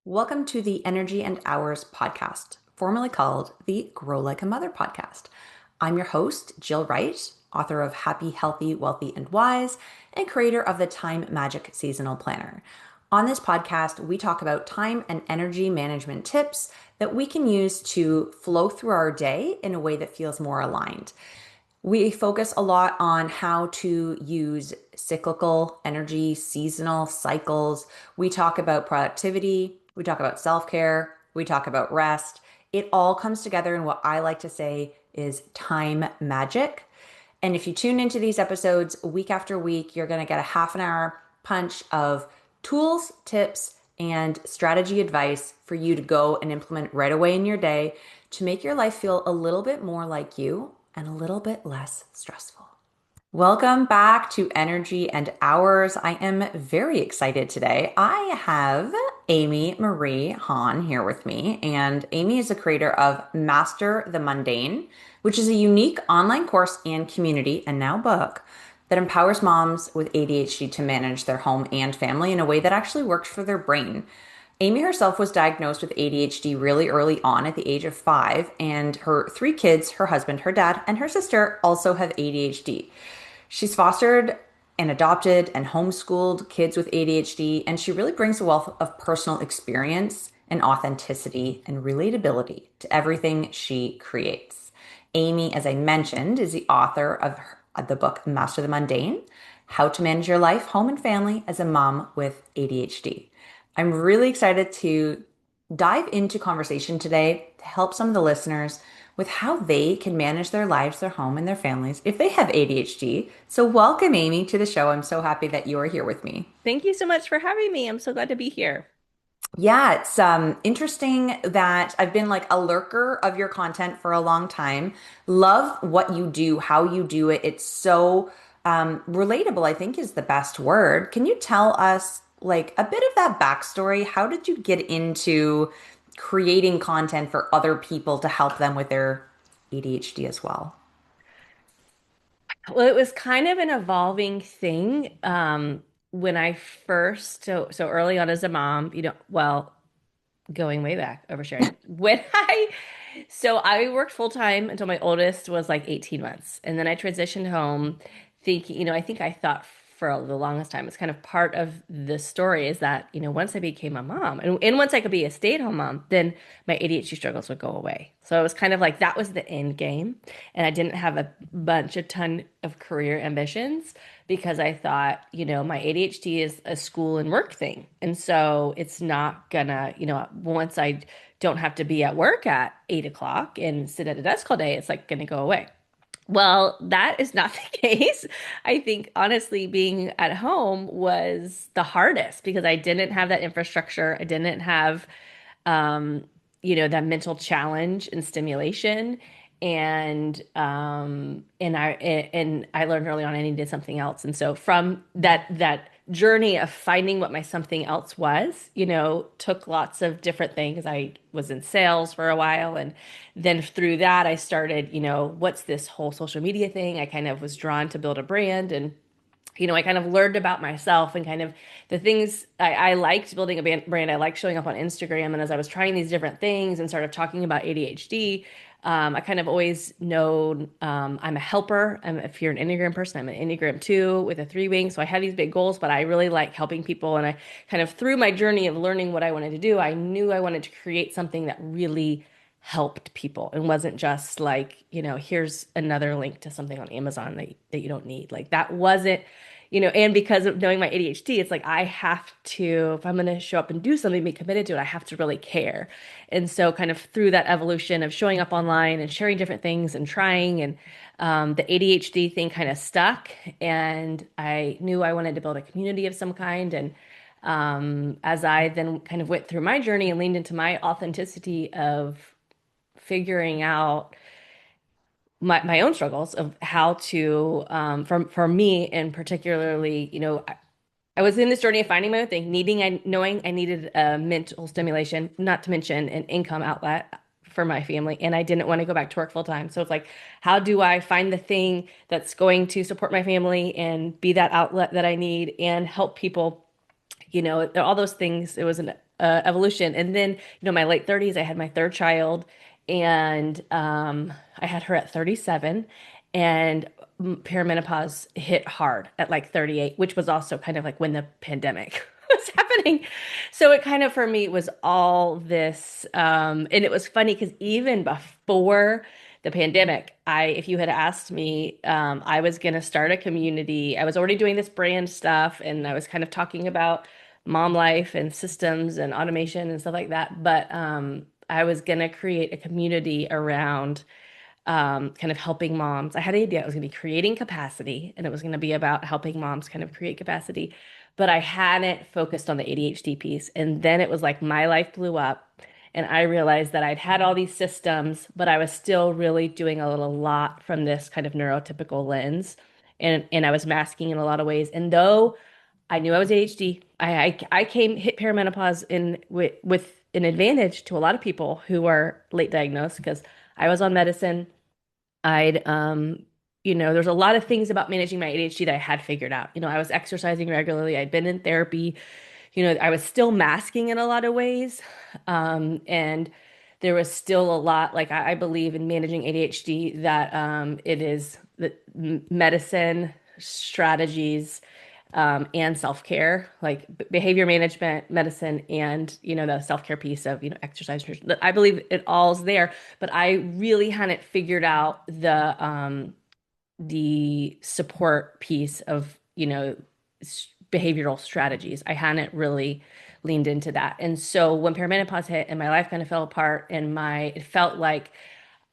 Welcome to the Energy and Hours podcast, formerly called the Grow Like a Mother podcast. I'm your host, Jill Wright, author of Happy, Healthy, Wealthy, and Wise, and creator of the Time Magic Seasonal Planner. On this podcast, we talk about time and energy management tips that we can use to flow through our day in a way that feels more aligned. We focus a lot on how to use cyclical energy, seasonal cycles. We talk about productivity. We talk about self-care. We talk about rest. It all comes together in what I like to say is time magic. And if you tune into these episodes week after week, you're going to get a half an hour punch of tools, tips, and strategy advice for you to go and implement right away in your day to make your life feel a little bit more like you and a little bit less stressful. Welcome back to Energy and Hours. I am very excited today. I have Amy Marie Hann here with me, and Amy is the creator of Master the Mundane, which is a unique online course and community, and now book, that empowers moms with ADHD to manage their home and family in a way that actually works for their brain. Amy herself was diagnosed with ADHD really early on at the age of 5, and her 3 kids, her husband, her dad, and her sister also have ADHD. She's fostered and adopted and homeschooled kids with ADHD, and she really brings a wealth of personal experience and authenticity and relatability to everything she creates. Amy, as I mentioned, is the author of the book Master the Mundane, How to Manage Your Life, Home, and Family as a Mom with ADHD. I'm really excited to dive into conversation today to help some of the listeners with how they can manage their lives, their home, and their families if they have ADHD. So, welcome, Amy, to the show. I'm so happy that you are here with me. Thank you so much for having me. I'm so glad to be here. Yeah, it's interesting that I've been like a lurker of your content for a long time. Love what you do, how you do it. It's so relatable, I think is the best word. Can you tell us like a bit of that backstory? How did you get into creating content for other people to help them with their ADHD as well? Well, it was kind of an evolving thing. When I first, so early on as a mom, going way back, oversharing. So I worked full time until my oldest was like 18 months. And then I transitioned home thinking, I think I thought for the longest time, it's kind of part of the story is that, once I became a mom and once I could be a stay-at-home mom, then my ADHD struggles would go away. So it was kind of like that was the end game. And I didn't have a ton of career ambitions because I thought, my ADHD is a school and work thing. And so it's not gonna, once I don't have to be at work at 8 o'clock and sit at a desk all day, it's like gonna go away. Well, that is not the case. I think honestly, being at home was the hardest because I didn't have that infrastructure. I didn't have, um, that mental challenge and stimulation. And I learned early on I needed something else. And so from that journey of finding what my something else was, took lots of different things. I was in sales for a while, and then through that I started, what's this whole social media thing? I kind of was drawn to build a brand, and I kind of learned about myself and kind of the things I liked building a brand. I liked showing up on Instagram. And as I was trying these different things and started talking about ADHD, I kind of always known I'm a helper. If you're an Enneagram person, I'm an Enneagram 2 with a 3 wing. So I had these big goals, but I really like helping people. And I kind of through my journey of learning what I wanted to do, I knew I wanted to create something that really helped people and wasn't just like, here's another link to something on Amazon that you don't need. Like that wasn't, and because of knowing my ADHD, it's like I have to, if I'm going to show up and do something, be committed to it, I have to really care. And so, kind of through that evolution of showing up online and sharing different things and trying, and the ADHD thing kind of stuck. And I knew I wanted to build a community of some kind. And as I then kind of went through my journey and leaned into my authenticity of figuring out my own struggles of how to for me and particularly I was in this journey of finding my own thing knowing I needed a mental stimulation, not to mention an income outlet for my family, and I didn't want to go back to work full time. So it's like, how do I find the thing that's going to support my family and be that outlet that I need and help people, all those things. It was evolution. And then, my late 30s, I had my third child, and I had her at 37, and perimenopause hit hard at like 38, which was also kind of like when the pandemic was happening. So it kind of for me was all this, and it was funny because even before the pandemic, if you had asked me, I was going to start a community. I was already doing this brand stuff, and I was kind of talking about mom life and systems and automation and stuff like that. But I was going to create a community around kind of helping moms. I had the idea it was going to be creating capacity, and it was going to be about helping moms kind of create capacity. But I hadn't focused on the ADHD piece. And then it was like my life blew up, and I realized that I'd had all these systems, but I was still really doing a lot from this kind of neurotypical lens. And I was masking in a lot of ways. And though I knew I was ADHD, I hit perimenopause with an advantage to a lot of people who are late diagnosed because I was on medicine. I'd there's a lot of things about managing my ADHD that I had figured out. I was exercising regularly. I'd been in therapy. I was still masking in a lot of ways. And there was still a lot, like I believe in managing ADHD that it is the medicine, strategies, and self-care, like behavior management, medicine, and the self-care piece of exercise. I believe it all's there, but I really hadn't figured out the support piece of behavioral strategies. I hadn't really leaned into that, and so when perimenopause hit and my life kind of fell apart, and it felt like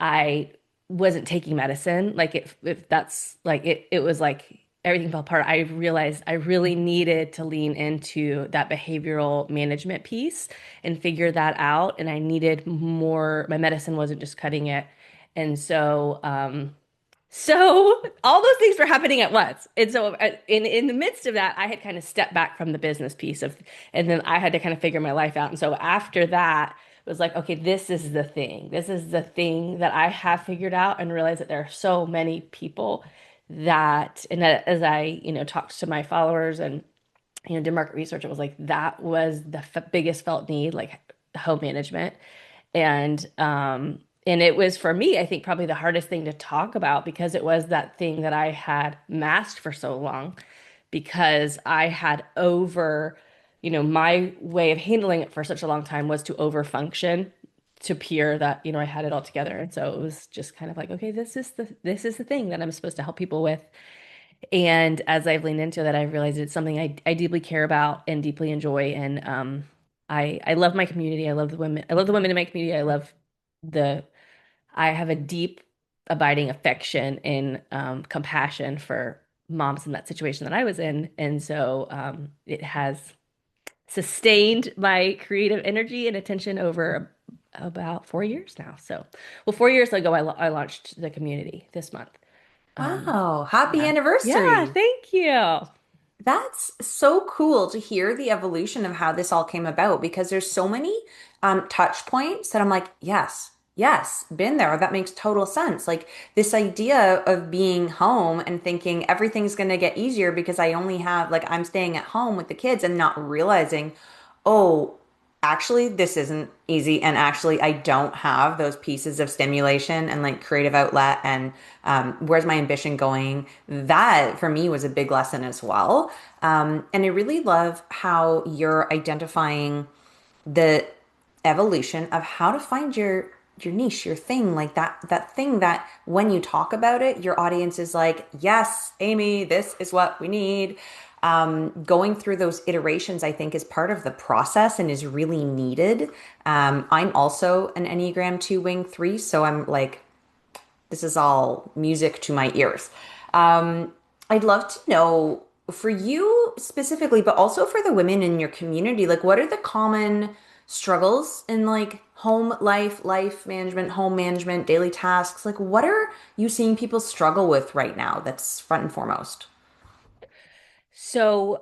I wasn't taking medicine. Like if that's like it was like everything fell apart. I realized I really needed to lean into that behavioral management piece and figure that out. And I needed more, my medicine wasn't just cutting it. And so all those things were happening at once. And so in the midst of that, I had kind of stepped back from the business piece and then I had to kind of figure my life out. And so after that, it was like, okay, this is the thing. This is the thing that I have figured out and realized that there are so many people and that as I, talked to my followers and, did market research, it was like, that was the biggest felt need, like home management. And it was for me, I think probably the hardest thing to talk about because it was that thing that I had masked for so long because I had my way of handling it for such a long time was to over function to appear that, I had it all together. And so it was just kind of like, okay, this is the thing that I'm supposed to help people with. And as I've leaned into that, I've realized it's something I deeply care about and deeply enjoy. And I love my community. I love the women. I love the women in my community. The I have a deep, abiding affection and compassion for moms in that situation that I was in. And so it has sustained my creative energy and attention over about 4 years now. So, well, 4 years ago, I launched the community this month. Um, Wow, happy yeah. Yeah, anniversary. thank you. That's so cool to hear the evolution of how this all came about because there's so many touch points that I'm like, yes, yes, been there. That makes total sense. Like this idea of being home and thinking everything's going to get easier because I only have, like, I'm staying at home with the kids and not realizing, oh, actually, this isn't easy. And actually, I don't have those pieces of stimulation and like creative outlet. And where's my ambition going? That for me was a big lesson as well. And I really love how you're identifying the evolution of how to find your niche, your thing, like that thing that when you talk about it, your audience is like, yes, Amy, this is what we need. Going through those iterations, I think, is part of the process and is really needed. I'm also an Enneagram 2 wing 3, so I'm like, this is all music to my ears. I'd love to know for you specifically, but also for the women in your community, like what are the common struggles in like home life, life management, home management, daily tasks? Like what are you seeing people struggle with right now that's front and foremost? So,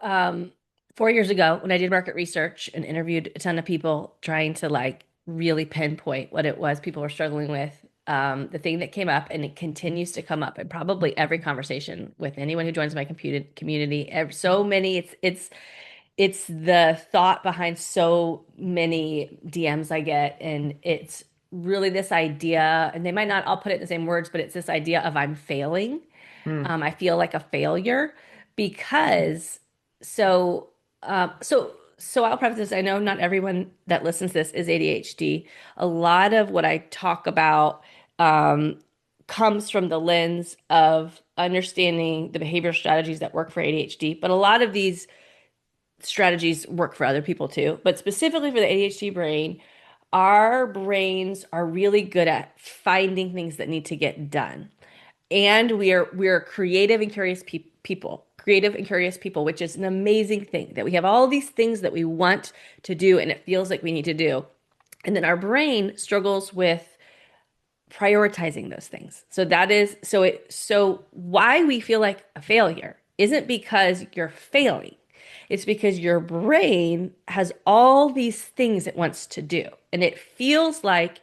4 years ago, when I did market research and interviewed a ton of people trying to like really pinpoint what it was people were struggling with, the thing that came up and it continues to come up in probably every conversation with anyone who joins my community, so many, it's the thought behind so many DMs I get, and it's really this idea, and they might not all put it in the same words, but it's this idea of I'm failing. Mm. I feel like a failure because so so I'll preface this. I know not everyone that listens to this is ADHD. A lot of what I talk about um, comes from the lens of understanding the behavioral strategies that work for ADHD, but a lot of these strategies work for other people too. But specifically for the ADHD brain, our brains are really good at finding things that need to get done. And we are creative and curious people. Creative and curious people, which is an amazing thing that we have all these things that we want to do and it feels like we need to do. And then our brain struggles with prioritizing those things. So why we feel like a failure isn't because you're failing. It's because your brain has all these things it wants to do. And it feels like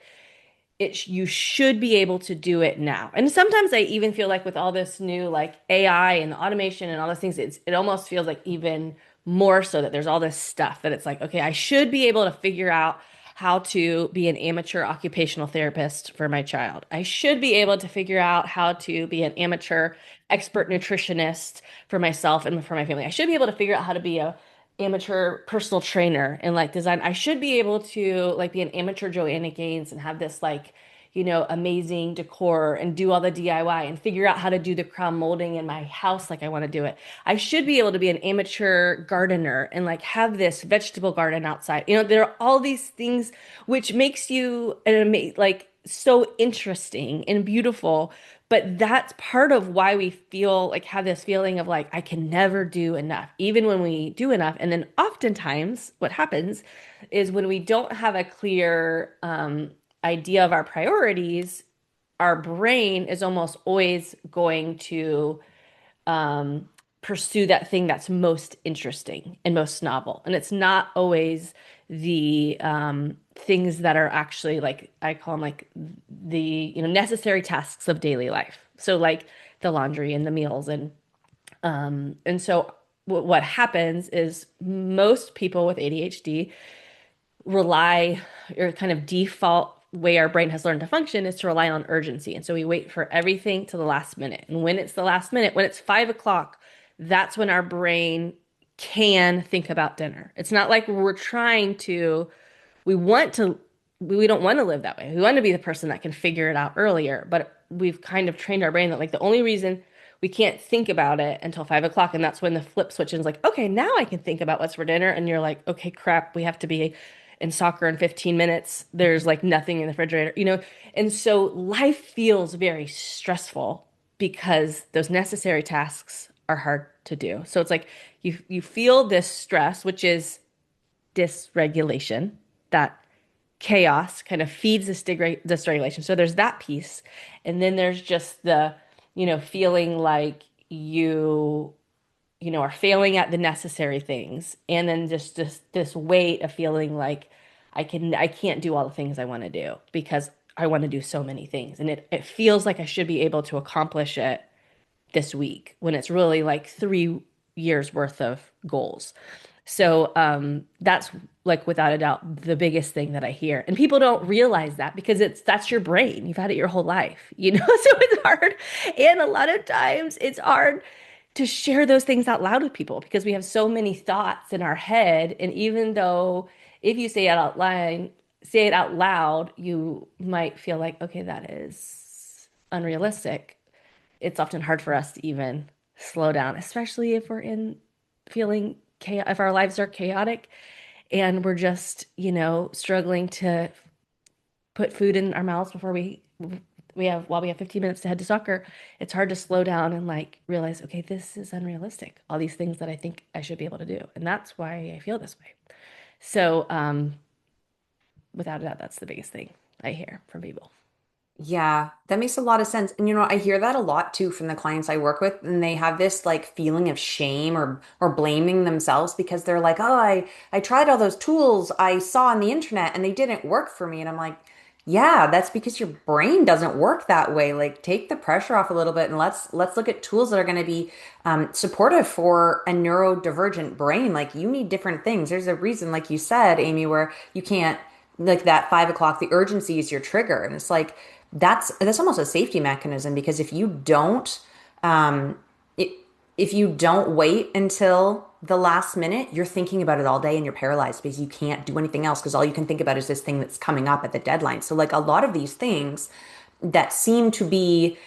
you should be able to do it now. And sometimes I even feel like with all this new like AI and automation and all those things, it almost feels like even more so that there's all this stuff that it's like, okay, I should be able to figure out how to be an amateur occupational therapist for my child. I should be able to figure out how to be an amateur expert nutritionist for myself and for my family. I should be able to figure out how to be a amateur personal trainer and like design. I should be able to like be an amateur Joanna Gaines and have this like, amazing decor and do all the DIY and figure out how to do the crown molding in my house like I want to do it. I should be able to be an amateur gardener and like have this vegetable garden outside. There are all these things which makes you like so interesting and beautiful, but that's part of why we feel like have this feeling of like I can never do enough, even when we do enough. And then oftentimes what happens is when we don't have a clear idea of our priorities, our brain is almost always going to um, pursue that thing that's most interesting and most novel. And it's not always the things that are actually like I call them like the necessary tasks of daily life. So like the laundry and the meals and so what happens is most people with ADHD rely or kind of default way our brain has learned to function is to rely on urgency. And so we wait for everything to the last minute. And when it's the last minute, when it's 5 o'clock, that's when our brain can think about dinner. It's not like we're trying to, we want to, we don't want to live that way. We want to be the person that can figure it out earlier, but we've kind of trained our brain that like the only reason we can't think about it until 5 o'clock. And that's when the flip switch is like, okay, now I can think about what's for dinner. And you're like, okay, crap, we have to be in soccer in 15 minutes. There's like nothing in the refrigerator. And so life feels very stressful because those necessary tasks are hard to do. So it's like you feel this stress, which is dysregulation, that chaos kind of feeds this dysregulation. So there's that piece. And then there's just the, feeling like are failing at the necessary things. And then just this weight of feeling like I can't do all the things I want to do because I want to do so many things. And it feels like I should be able to accomplish it this week when it's really like 3 years worth of goals. So that's like without a doubt the biggest thing that I hear. And people don't realize that because that's your brain. You've had it your whole life. So it's hard. And a lot of times it's hard to share those things out loud with people because we have so many thoughts in our head. And even though if you say it out loud, you might feel like, okay, that is unrealistic. It's often hard for us to even slow down, especially if we're in feeling chaos, if our lives are chaotic and we're just, struggling to put food in our mouths before while we have 15 minutes to head to soccer. It's hard to slow down and like realize, okay, this is unrealistic. All these things that I think I should be able to do. And that's why I feel this way. So, without a doubt, that's the biggest thing I hear from people. Yeah, that makes a lot of sense. And I hear that a lot too from the clients I work with, and they have this like feeling of shame or blaming themselves because they're like, "Oh, I tried all those tools I saw on the internet and they didn't work for me." And I'm like, Yeah, that's because your brain doesn't work that way. Like, take the pressure off a little bit, and let's look at tools that are going to be supportive for a neurodivergent brain. Like, you need different things. There's a reason, like you said, Amy, where you can't, like, that 5 o'clock. The urgency is your trigger, and it's like that's almost a safety mechanism, because if you don't um, it, if you don't wait until the last minute, you're thinking about it all day and you're paralyzed because you can't do anything else, because all you can think about is this thing that's coming up at the deadline. So, like, a lot of these things that seem to be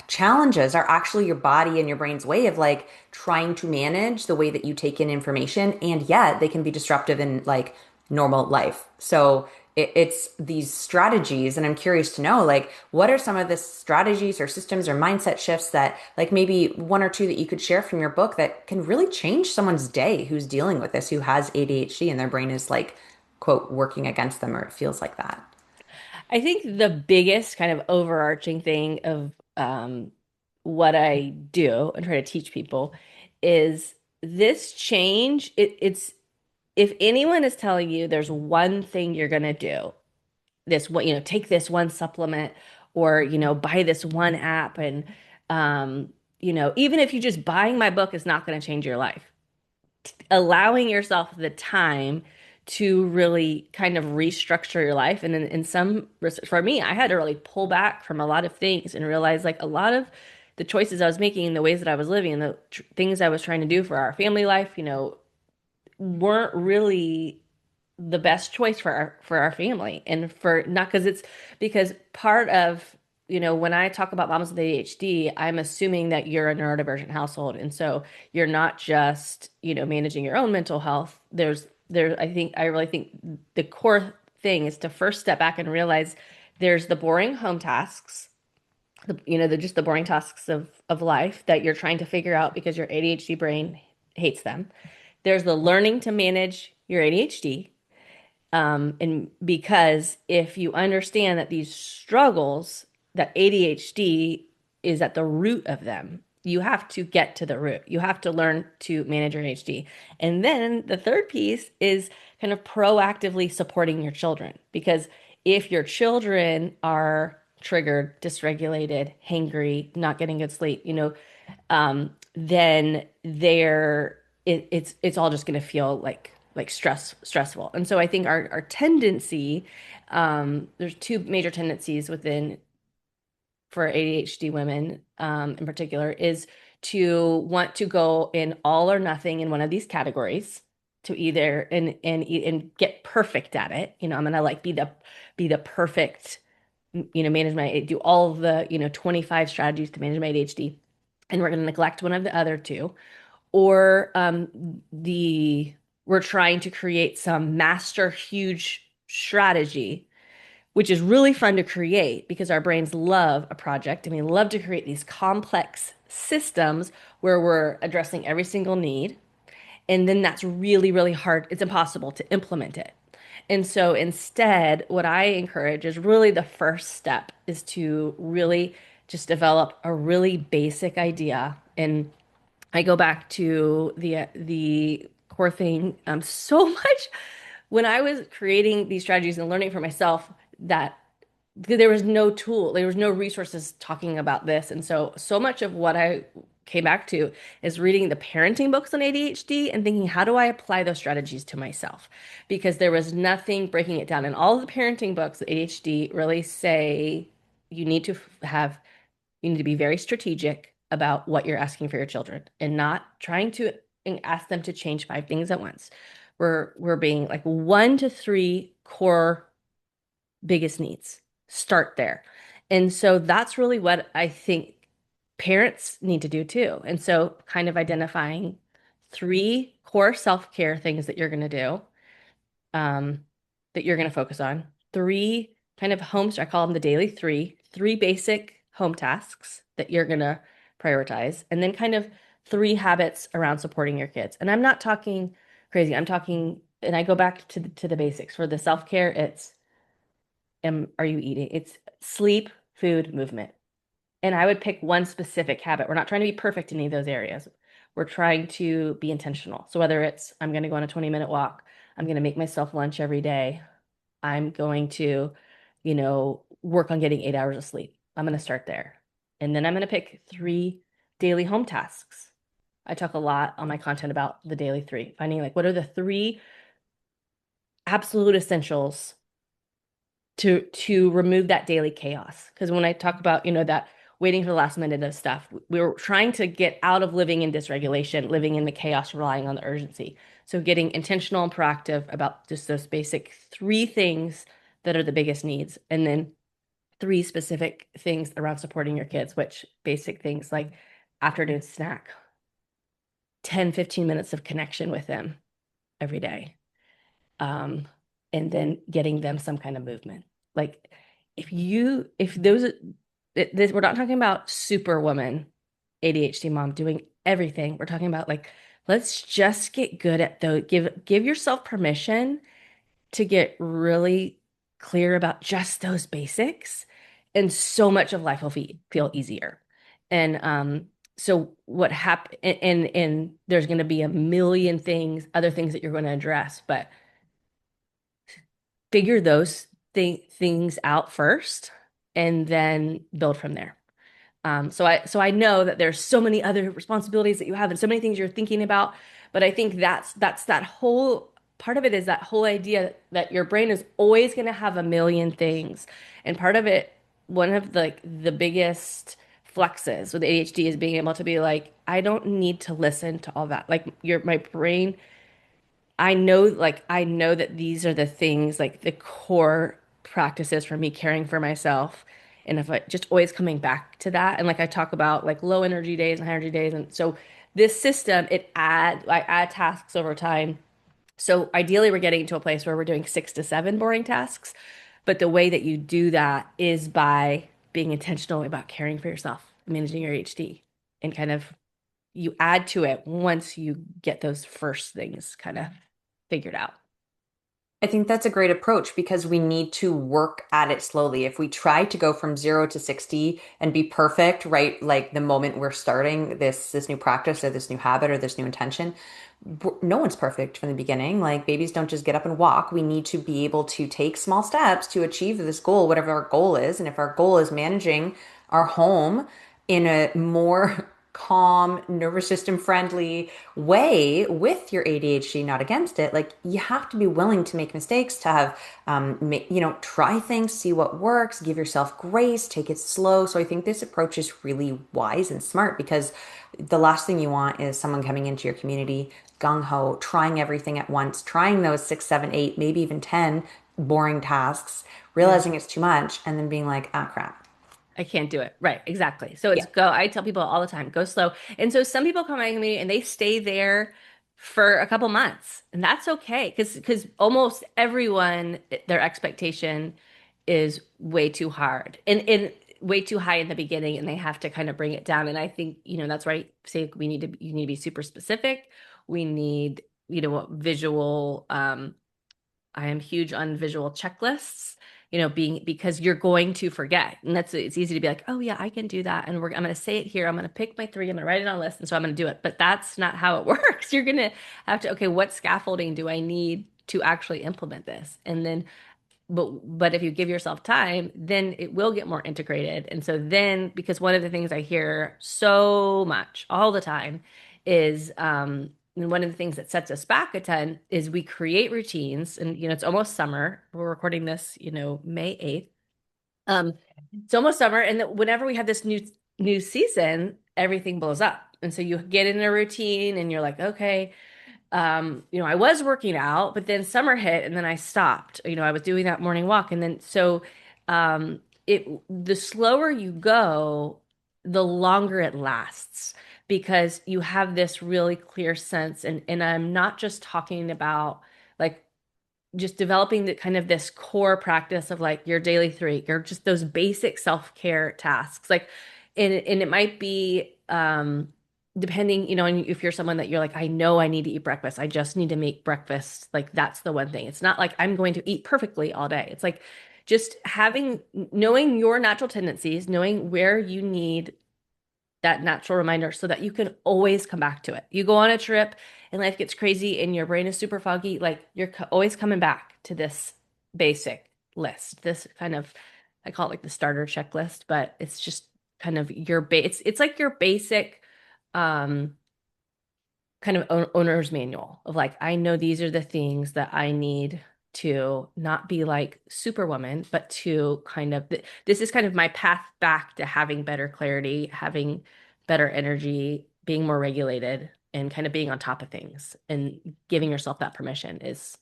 challenges are actually your body and your brain's way of, like, trying to manage the way that you take in information, and yet they can be disruptive in, like, normal life. So it's these strategies, and I'm curious to know, like, what are some of the strategies or systems or mindset shifts that, like, maybe one or two that you could share from your book that can really change someone's day who's dealing with this, who has ADHD and their brain is, like, quote, working against them, or it feels like that. I think the biggest kind of overarching thing of what I do and try to teach people is this change. It's if anyone is telling you there's one thing you're going to do, this what take this one supplement or buy this one app and even if you just buying my book is not going to change your life, allowing yourself the time to really kind of restructure your life. And in some, for me, I had to really pull back from a lot of things and realize like a lot of the choices I was making, the ways that I was living, and the things I was trying to do for our family life, weren't really the best choice for our family and for not because it's because part of when I talk about moms with ADHD, I'm assuming that you're a neurodivergent household, and so you're not just managing your own mental health. I really think the core thing is to first step back and realize there's the boring home tasks, just the boring tasks of life that you're trying to figure out because your ADHD brain hates them. There's the learning to manage your ADHD. And because if you understand that these struggles, that ADHD is at the root of them, you have to get to the root. You have to learn to manage your ADHD. And then the third piece is kind of proactively supporting your children. Because if your children are triggered, dysregulated, hangry, not getting good sleep, then it's all just going to feel like stressful. And so I think our tendency, there's two major tendencies within for ADHD women, in particular, is to want to go in all or nothing in one of these categories, to either and get perfect at it. I'm gonna like be the perfect, manage my do all of the 25 strategies to manage my ADHD, and we're gonna neglect one of the other two, or the we're trying to create some master huge strategy, which is really fun to create because our brains love a project and we love to create these complex systems where we're addressing every single need. And then that's really, really hard. It's impossible to implement it. And so instead, what I encourage is really the first step is to really just develop a really basic idea. And I go back to the core thing so much when I was creating these strategies and learning for myself that there was no tool, there was no resources talking about this. And so much of what I came back to is reading the parenting books on ADHD and thinking, how do I apply those strategies to myself? Because there was nothing breaking it down. And all of the parenting books, ADHD, really say you need to have you need to be very strategic about what you're asking for your children and not trying to ask them to change five things at once. We're being like one to three core biggest needs. Start there. And so that's really what I think parents need to do too. And so kind of identifying three core self-care things that you're going to do, um, that you're going to focus on. Three kind of homes, I call them the daily three basic home tasks that you're going to prioritize. And then kind of three habits around supporting your kids. And I'm not talking crazy. I'm talking, and I go back to the basics. For the self-care, it's are you eating? It's sleep, food, movement. And I would pick one specific habit. We're not trying to be perfect in any of those areas. We're trying to be intentional. So whether it's I'm going to go on a 20-minute walk, I'm going to make myself lunch every day, I'm going to, work on getting 8 hours of sleep. I'm going to start there. And then I'm going to pick 3 daily home tasks. I talk a lot on my content about the daily three, finding like what are the 3 absolute essentials to remove that daily chaos. Because when I talk about, that waiting for the last minute of stuff, we were trying to get out of living in dysregulation, living in the chaos, relying on the urgency. So getting intentional and proactive about just those basic 3 things that are the biggest needs, and then 3 specific things around supporting your kids, which basic things like afternoon snack, 10, 15 minutes of connection with them every day. um, and then getting them some kind of movement. Like if those, we're not talking about superwoman ADHD mom doing everything. We're talking about like, let's just get good at those. Give yourself permission to get really clear about just those basics, and so much of life will feel easier. And so what happened, and there's going to be a million things, other things that you're going to address, but figure those things out first and then build from there. So I know that there's so many other responsibilities that you have and so many things you're thinking about, but I think that's that whole part of it, is that whole idea that your brain is always going to have a million things. And part of it, one of the biggest flexes with ADHD is being able to be like, I don't need to listen to all that. Like my brain, I know that these are the things, like the core practices for me caring for myself. And if I just always coming back to that, and like I talk about like low energy days and high energy days. And so this system, I add tasks over time. So ideally we're getting to a place where we're doing 6 to 7 boring tasks. But the way that you do that is by being intentional about caring for yourself, managing your ADHD, and kind of you add to it once you get those first things kind of figured out. I think that's a great approach because we need to work at it slowly. If we try to go from 0 to 60 and be perfect, right, like the moment we're starting this new practice or this new habit or this new intention, no one's perfect from the beginning. Like babies don't just get up and walk. We need to be able to take small steps to achieve this goal, whatever our goal is. And if our goal is managing our home in a more calm, nervous system friendly way with your ADHD, not against it. Like you have to be willing to make mistakes, to have, try things, see what works, give yourself grace, take it slow. So I think this approach is really wise and smart because the last thing you want is someone coming into your community gung ho, trying everything at once, trying those 6, 7, 8, maybe even 10 boring tasks, Yeah. realizing it's too much, and then being like, ah, crap. I can't do it. Right, exactly. So it's Yeah. go. I tell people all the time, go slow. And so some people come to me and they stay there for a couple months, and that's okay because almost everyone, their expectation is way too hard and way too high in the beginning, and they have to kind of bring it down. And I think, that's right. Say you need to be super specific. We need, visual. I am huge on visual checklists, being because you're going to forget. And it's easy to be like, oh yeah, I can do that. And I'm going to say it here. I'm going to pick my 3. I'm going to write it on a list. And so I'm going to do it. But that's not how it works. You're going to have to, okay, what scaffolding do I need to actually implement this? And then but if you give yourself time, then it will get more integrated. And so then, because one of the things I hear so much all the time is, and one of the things that sets us back a ton is we create routines, and it's almost summer. We're recording this, May 8th. It's almost summer, and whenever we have this new season, everything blows up. And so you get in a routine, and you're like, okay, I was working out, but then summer hit and then I stopped. I was doing that morning walk. And then so the slower you go, the longer it lasts because you have this really clear sense. And I'm not just talking about like just developing the kind of this core practice of like your daily 3, or just those basic self-care tasks. Like, and it might be, depending, and if you're someone that you're like, I know I need to eat breakfast. I just need to make breakfast. Like that's the one thing. It's not like I'm going to eat perfectly all day. It's like just knowing your natural tendencies, knowing where you need that natural reminder so that you can always come back to it. You go on a trip and life gets crazy and your brain is super foggy, like you're always coming back to basic list. This kind of, I call it like the starter checklist, but it's just kind of your base. It's like your basic um kind of owner's manual of like, I know these are the things that I need to not be like superwoman, but to kind of, this is kind of my path back to having better clarity, having better energy, being more regulated, and kind of being on top of things and giving yourself that permission is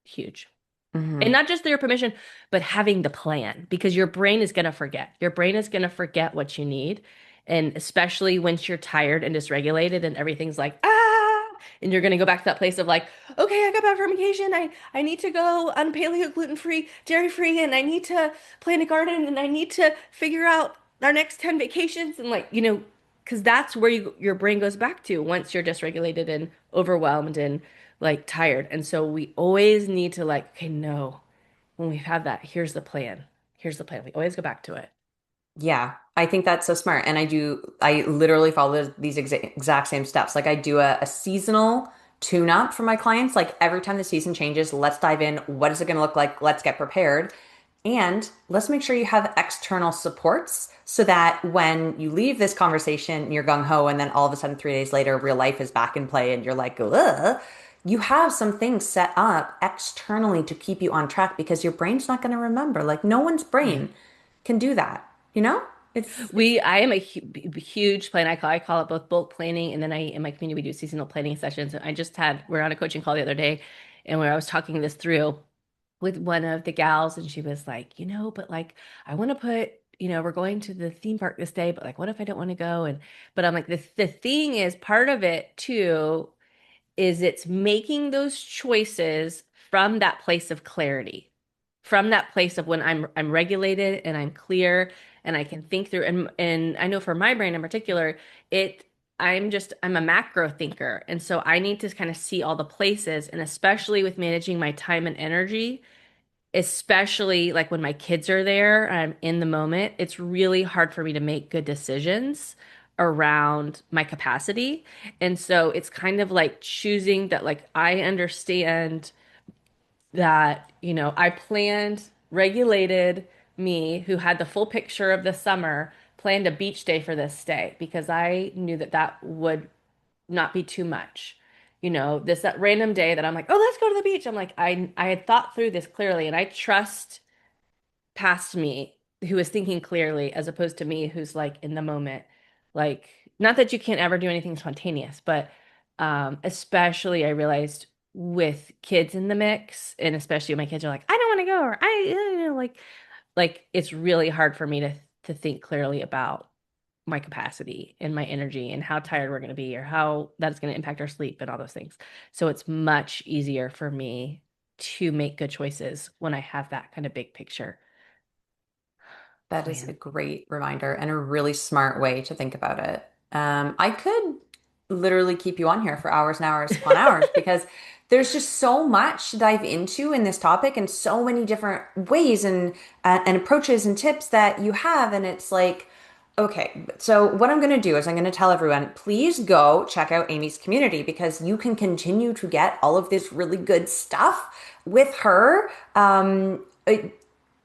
huge. And Hmm. not just your permission, but having the plan because your brain is going to forget. Your brain is going to forget what you need. And especially once you're tired and dysregulated and everything's like, ah, and you're going to go back to that place of like, okay, I got back from vacation. I need to go on paleo, gluten-free, dairy-free, and I need to plant a garden and I need to figure out our next 10 vacations. And like, because that's where your brain goes back to once you're dysregulated and overwhelmed and like tired. And so we always need to like, okay, no, when we've had that, here's the plan. Here's the plan. We always go back to it. Yeah, I think that's so smart. And I literally follow these exact same steps. Like I do a seasonal tune up for my clients. Like every time the season changes, let's dive in. What is it going to look like? Let's get prepared. And let's make sure you have external supports so that when you leave this conversation and you're gung ho, and then all of a sudden 3 days later, real life is back in play and you're like, ugh, you have some things set up externally to keep you on track because your brain's not going to remember. Like no one's Yeah. brain can do that. You know? It's I am a huge plan. I call it both bulk planning, and then in my community, we do seasonal planning sessions. And we're on a coaching call the other day, and where I was talking this through with one of the gals, and she was like, but like, I want to put, we're going to the theme park this day, but like, what if I don't want to go? But I'm like, the thing is, part of it too is it's making those choices from that place of clarity, from that place of when I'm regulated and I'm clear and I can think through and I know for my brain in particular, it I'm a macro thinker. And so I need to kind of see all the places and especially with managing my time and energy, especially like when my kids are there and I'm in the moment, it's really hard for me to make good decisions around my capacity. And so it's kind of like choosing that, like, I understand that, I planned, regulated me, who had the full picture of the summer, planned a beach day for this day because I knew that that would not be too much. This that random day that I'm like, oh, let's go to the beach. I'm like, I had thought through this clearly, and I trust past me who is thinking clearly as opposed to me who's like in the moment. Like, not that you can't ever do anything spontaneous, but especially I realized with kids in the mix, and especially when my kids are like, I don't want to go, or like it's really hard for me to think clearly about my capacity and my energy and how tired we're going to be or how that's going to impact our sleep and all those things. So it's much easier for me to make good choices when I have that kind of big picture that is a plan. great reminder and a really smart way to think about it. I could literally keep you on here for hours and hours upon hours because there's just so much to dive into in this topic and so many different ways and approaches and tips that you have. And it's like, okay, so what I'm going to do is I'm going to tell everyone, please go check out Amy's community because you can continue to get all of this really good stuff with her.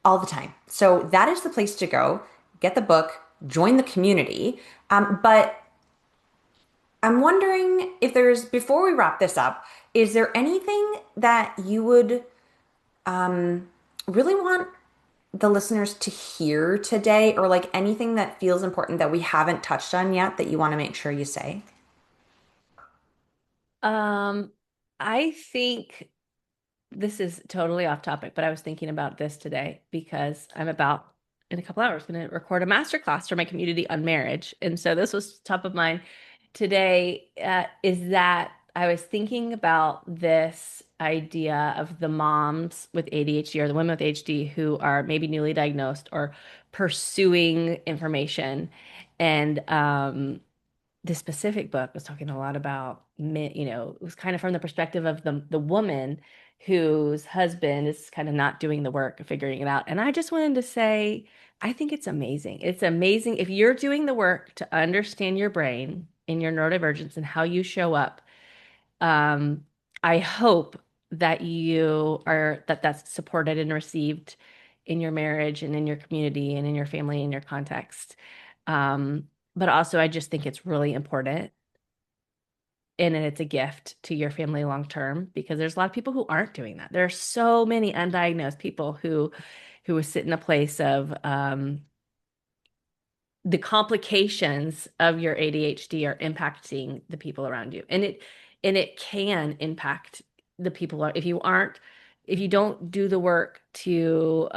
All the time. So that is the place to go. Get the book, join the community. But I'm wondering if before we wrap this up, is there anything that you would really want the listeners to hear today, or like anything that feels important that we haven't touched on yet that you want to make sure you say? Um, I think this is totally off topic, but I was thinking about this today because I'm about in a couple hours going to record a masterclass for my community on marriage. And so this was top of mind today, is that I was thinking about this idea of the moms with ADHD or the women with ADHD who are maybe newly diagnosed or pursuing information. And this specific book was talking a lot about men, it was kind of from the perspective of the woman whose husband is kind of not doing the work of figuring it out. And I just wanted to say, I think it's amazing. It's amazing if you're doing the work to understand your brain and your neurodivergence and how you show up. Um, I hope that you are that's supported and received in your marriage and in your community and in your family and your context. But also, I just think it's really important and it's a gift to your family long term because there's a lot of people who aren't doing that. There are so many undiagnosed people who sit in a place of the complications of your ADHD are impacting the people around you. And it can impact the people if you don't do the work to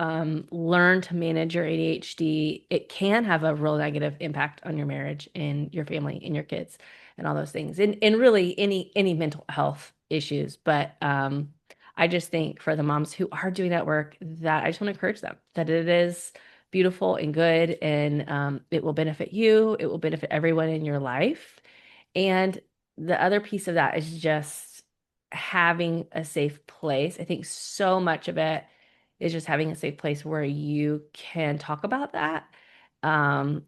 learn to manage your ADHD, it can have a real negative impact on your marriage and your family and your kids and all those things. And really any mental health issues. But I just think for the moms who are doing that work, that I just want to encourage them that it is beautiful and good, and it will benefit you. It will benefit everyone in your life. And the other piece of that is just having a safe place. I think so much of it is just having a safe place where you can talk about that, um,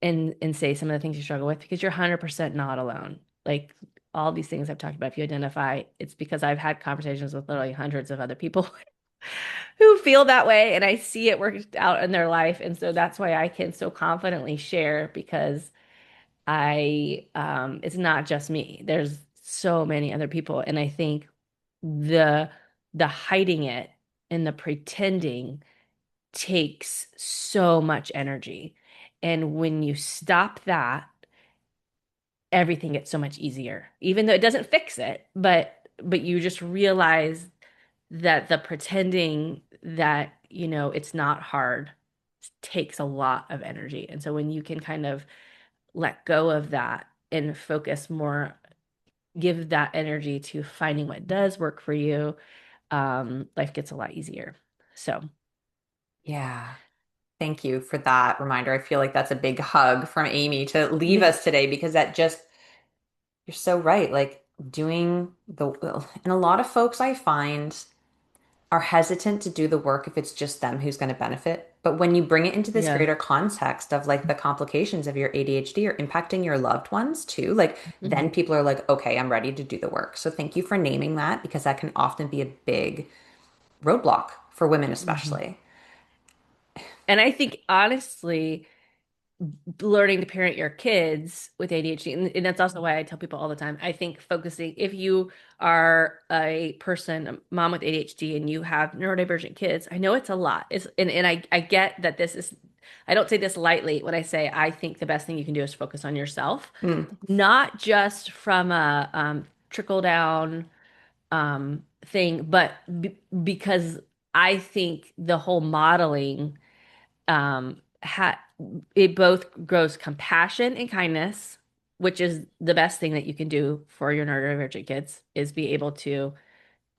and say some of the things you struggle with because you're 100% not alone. Like all these things I've talked about, if you identify, it's because I've had conversations with literally hundreds of other people who feel that way, and I see it worked out in their life. And so that's why I can so confidently share because it's not just me. There's so many other people. And I think the the hiding it and the pretending takes so much energy. And when you stop that, everything gets so much easier, even though it doesn't fix it, but you just realize that the pretending that, it's not hard takes a lot of energy. And so when you can kind of let go of that and focus more, give that energy to finding what does work for you, life gets a lot easier. So, Yeah. Thank you for that reminder. I feel like that's a big hug from Amy to leave us today because that just, you're so right. Like doing and a lot of folks I find are hesitant to do the work if it's just them who's going to benefit. But when you bring it into this yeah. greater context of like the complications of your ADHD or impacting your loved ones too, like then Mhm. people are like, okay, I'm ready to do the work. So thank you for naming that because that can often be a big roadblock for women, Mhm. especially. And I think honestly, learning to parent your kids with ADHD. And that's also why I tell people all the time. I think focusing, if you are a person, a mom with ADHD, and you have neurodivergent kids, I know it's a lot. And I get that this is, I don't say this lightly when I say I think the best thing you can do is focus on yourself, Mm, not just from a trickle down thing, but because I think the whole modeling ha it both grows compassion and kindness, which is the best thing that you can do for your neurodivergent kids, is be able to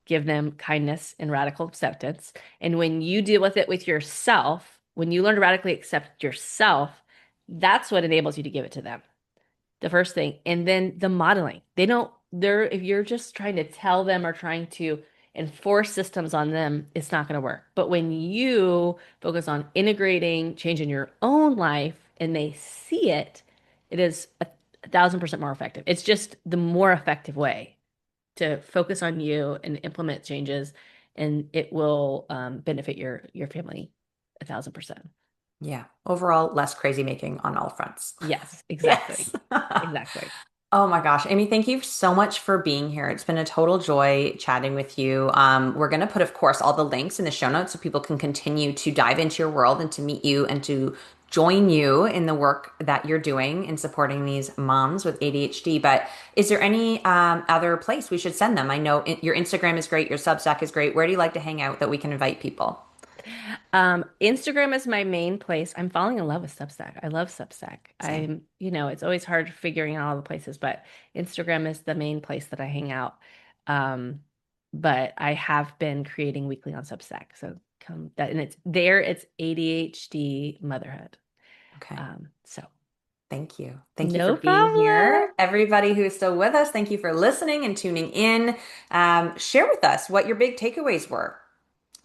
give them kindness and radical acceptance. And when you deal with it with yourself, when you learn to radically accept yourself, that's what enables you to give it to them, the first thing. And then the modeling. If you're just trying to tell them or trying to enforce systems on them, it's not going to work. But when you focus on integrating change in your own life and they see it, it is 1,000% more effective. It's just the more effective way to focus on you and implement changes, and it will benefit your family 1,000%. yeah. Overall, less crazy making on all fronts. Yes, Yes. exactly. Exactly. Oh my gosh, Amy, thank you so much for being here. It's been a total joy chatting with you. We're going to put, of course, all the links in the show notes so people can continue to dive into your world and to meet you and to join you in the work that you're doing in supporting these moms with ADHD. But is there any other place we should send them? I know your Instagram is great, your Substack is great. Where do you like to hang out that we can invite people? Instagram is my main place. I'm falling in love with Substack. I love Substack. Same. It's always hard figuring out all the places, but Instagram is the main place that I hang out. Um, but I have been creating weekly on Substack. So come that, and it's ADHD motherhood. Okay. So Thank you. Thank you for no being problem. here. Everybody who is still with us, thank you for listening and tuning in. Share with us what your big takeaways were.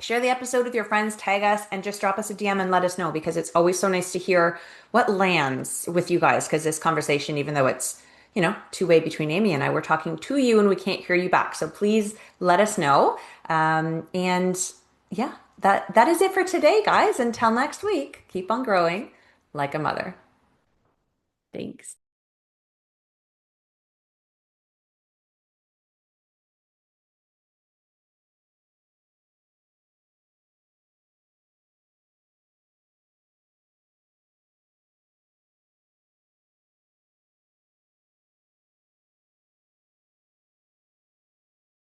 Share the episode with your friends, tag us, and just drop us a DM and let us know because it's always so nice to hear what lands with you guys. Because this conversation, even though it's two-way between Amy and I. We're talking to you and we can't hear you back. So please let us know. And yeah, that is it for today, guys. Until next week, keep on growing like a mother. Thanks.